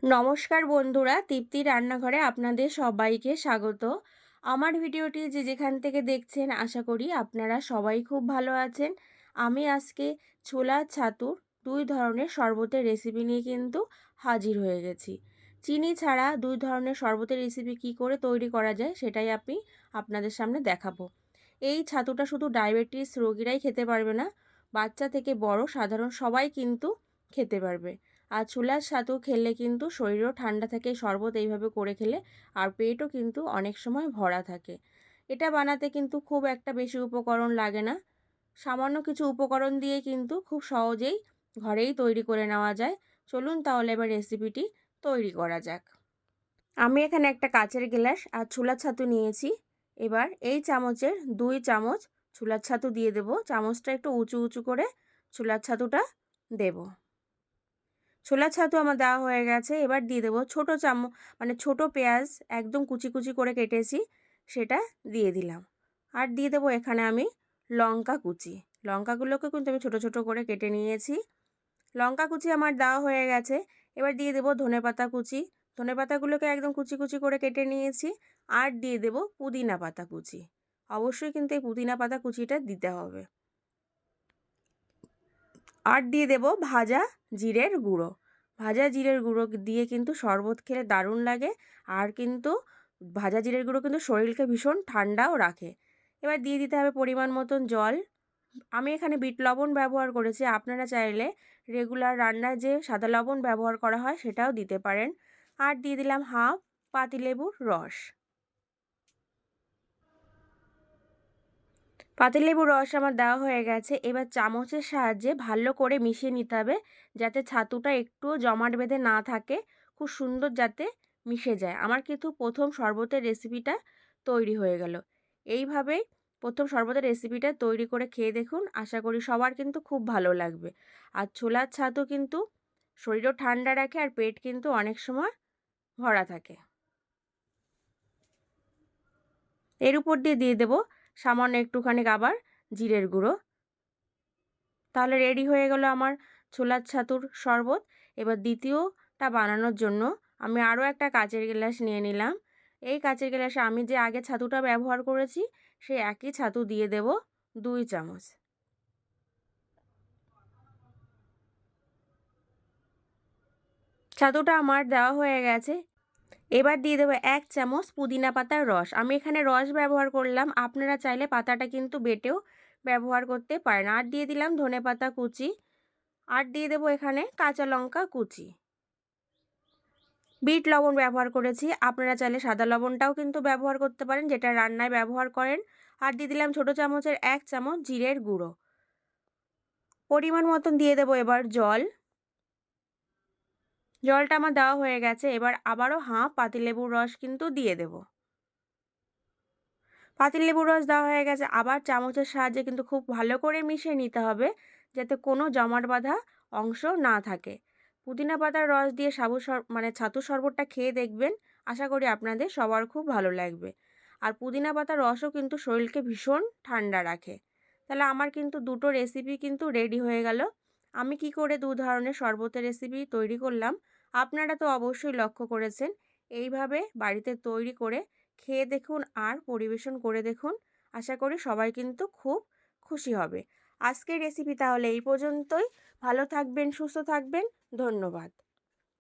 নমস্কার বন্ধুরা, তৃপ্তি রান্নাঘরে আপনাদের সবাইকে স্বাগত। আমার ভিডিওটি যে যেখান থেকে দেখছেন আশা করি আপনারা সবাই খুব ভালো আছেন। আমি আজকে ছোলা ছাতুর দুই ধরনের শরবতের রেসিপি নিয়ে কিন্তু হাজির হয়ে গেছি। চিনি ছাড়া দুই ধরনের শরবতের রেসিপি কি করে তৈরি করা যায় সেটাই আমি আপনাদের সামনে দেখাবো। এই ছাতুটা শুধু ডায়াবেটিস রোগীরাই খেতে পারবে না, বাচ্চা থেকে বড় সাধারণ সবাই কিন্তু খেতে পারবে। আর ছোলার ছাতু খেলে কিন্তু শরীরও ঠান্ডা থাকে শরবত এইভাবে করে খেলে, আর পেটও কিন্তু অনেক সময় ভরা থাকে। এটা বানাতে কিন্তু খুব একটা বেশি উপকরণ লাগে না, সামান্য কিছু উপকরণ দিয়ে কিন্তু খুব সহজেই ঘরেই তৈরি করে নেওয়া যায়। চলুন তাহলে এবার রেসিপিটি তৈরি করা যাক। আমি এখানে একটা কাচের গ্লাস আর ছোলার ছাতু নিয়েছি। এবার এই চামচের 2 চামচ ছোলার ছাতু দিয়ে দেব। চামচটা একটু উঁচু উঁচু করে ছোলার ছাতুটা দেব। ছোলার ছাতু আমার দেওয়া হয়ে গেছে। এবার দিয়ে দেবো ছোট পেঁয়াজ একদম কুচি কুচি করে কেটেছি, সেটা দিয়ে দিলাম। আর দিয়ে দেবো এখানে আমি লঙ্কা কুচি। লঙ্কাগুলোকে কিন্তু আমি ছোট ছোট করে কেটে নিয়েছি। লঙ্কা কুচি আমার দেওয়া হয়ে গেছে। এবার দিয়ে দেবো ধনেপাতা কুচি। ধনেপাতাগুলোকে একদম কুচি কুচি করে কেটে নিয়েছি। আর দিয়ে দেবো পুদিনা পাতা কুচি। অবশ্যই কিন্তু এই পুদিনা পাতা কুচিটা দিতে হবে। আর দিয়ে দেব ভাজা জিরের গুঁড়ো। ভাজা জিরের গুঁড়ো দিয়ে কিন্তু শরবত খেলে দারুণ লাগে। আর কিন্তু ভাজা জিরের গুঁড়ো কিন্তু শরীরকে ভীষণ ঠান্ডাও রাখে। এবার দিয়ে দিতে হবে পরিমাণ মতন জল। আমি এখানে বিট লবণ ব্যবহার করেছি, আপনারা চাইলে রেগুলার রান্নায় যে সাদা লবণ ব্যবহার করা হয় সেটাও দিতে পারেন। আর দিয়ে দিলাম হাফ পাতিলেবুর রস। পাতিলেবুর রস আমার দেওয়া হয়ে গেছে। এবার চামচের সাহায্যে ভালো করে মিশিয়ে নিতে হবে, যাতে ছাতুটা একটুও জমাট বেঁধে না থাকে, খুব সুন্দর যাতে মিশে যায়। আমার কিন্তু প্রথম শরবতের রেসিপিটা তৈরি হয়ে গেল। এইভাবেই প্রথম শরবতের রেসিপিটা তৈরি করে খেয়ে দেখুন, আশা করি সবার কিন্তু খুব ভালো লাগবে। আর ছোলার ছাতু কিন্তু শরীরও ঠান্ডা রাখে আর পেট কিন্তু অনেক সময় ভরা থাকে। এর উপর দিয়ে দিয়ে দেবো সামান্য একটুখানি আবার জিরের গুঁড়ো। তাহলে রেডি হয়ে গেল আমার ছোলার ছাতুর শরবত। এবার দ্বিতীয়টা বানানোর জন্য আমি আরও একটা কাচের গ্লাস নিয়ে নিলাম। এই কাচের গ্লাসে আমি যে আগে ছাতুটা ব্যবহার করেছি সেই একই ছাতু দিয়ে দেব 2 চামচ। ছাতুটা আমার দেওয়া হয়ে গেছে। এবার দিয়ে দেবো 1 চামচ পুদিনা পাতার রস। আমি এখানে রস ব্যবহার করলাম, আপনারা চাইলে পাতাটা কিন্তু বেটেও ব্যবহার করতে পারেন। আর দিয়ে দিলাম ধনেপাতা কুচি। আর দিয়ে দেবো এখানে কাঁচা লঙ্কা কুচি। বিট লবণ ব্যবহার করেছি, আপনারা চাইলে সাদা লবণটাও কিন্তু ব্যবহার করতে পারেন, যেটা রান্নায় ব্যবহার করেন। আর দিয়ে দিলাম ছোটো চামচের 1 চামচ জিরের গুঁড়ো। পরিমাণ মতন দিয়ে দেবো এবার জল। জলটা আমার দেওয়া হয়ে গেছে। এবার আবারও হাফ পাতিলেবুর রস কিন্তু দিয়ে দেব। পাতিলেবুর রস দেওয়া হয়ে গেছে। আবার চামচের সাহায্যে কিন্তু খুব ভালো করে মিশিয়ে নিতে হবে, যাতে কোনো জমাট বাঁধা অংশ না থাকে। পুদিনা পাতার রস দিয়ে ছাতু শরবতটা খেয়ে দেখবেন, আশা করি আপনাদের সবার খুব ভালো লাগবে। আর পুদিনা পাতার রসও কিন্তু শরীরকে ভীষণ ঠান্ডা রাখে। তাহলে আমার কিন্তু দুটো রেসিপি কিন্তু রেডি হয়ে গেল। আমি কি করে দু ধরনের শরবতের রেসিপি তৈরি করলাম আপনারা তো অবশ্যই লক্ষ্য করেছেন। এইভাবে বাড়িতে তৈরি করে খেয়ে দেখুন আর পরিবেশন করে দেখুন, আশা করি সবাই কিন্তু খুব খুশি হবে। আজকের রেসিপি তাহলে এই পর্যন্তই। ভালো থাকবেন, সুস্থ থাকবেন। ধন্যবাদ।